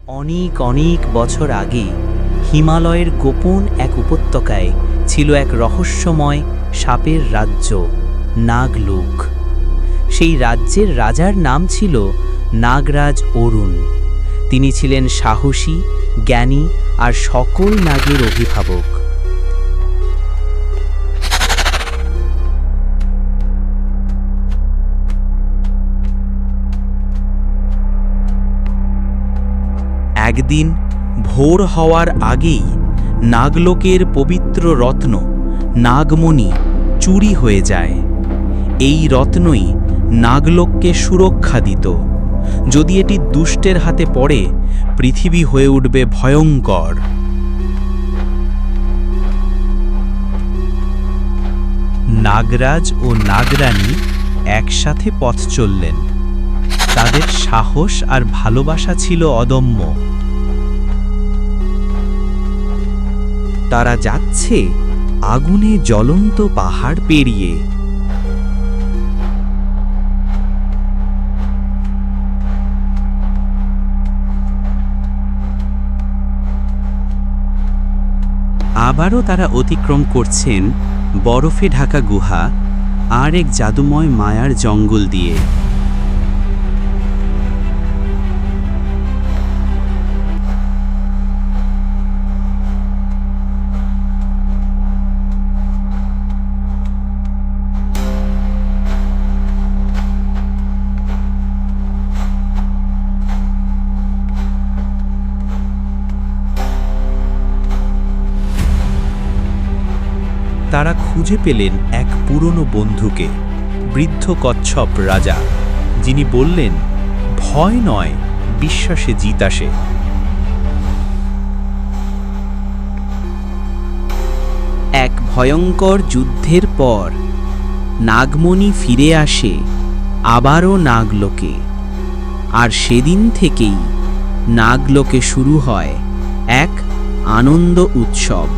অনেক অনেক বছর আগে হিমালয়ের গোপন এক উপত্যকায় ছিল এক রহস্যময় সাপের রাজ্য, নাগলোক। সেই রাজ্যের রাজার নাম ছিল নাগরাজ অরুণ। তিনি ছিলেন সাহসী, জ্ঞানী আর সকল নাগের অভিভাবক। একদিন ভোর হওয়ার আগেই নাগলোকের পবিত্র রত্ন নাগমণি চুরি হয়ে যায়। এই রত্নই নাগলোককে সুরক্ষা দিত। যদি এটি দুষ্টের হাতে পড়ে, পৃথিবী হয়ে উঠবে ভয়ঙ্কর। নাগরাজ ও নাগরানী একসাথে পথ চললেন। তাদের সাহস আর ভালোবাসা ছিল অদম্য। তারা যাচ্ছে আগুনে জ্বলন্ত পাহাড় পেরিয়ে। আবারও তারা অতিক্রম করছেন বরফে ঢাকা গুহা আর এক জাদুময় মায়ার জঙ্গল দিয়ে। তারা খুঁজে পেলেন এক পুরনো বন্ধুকে, বৃদ্ধ কচ্ছপ রাজা, যিনি বললেন, ভয় নয়, বিশ্বাসে জিত আসে। এক ভয়ঙ্কর যুদ্ধের পর নাগমণি ফিরে আসে আবারও নাগলোকে, আর সেদিন থেকেই নাগলোকে শুরু হয় এক আনন্দ উৎসব।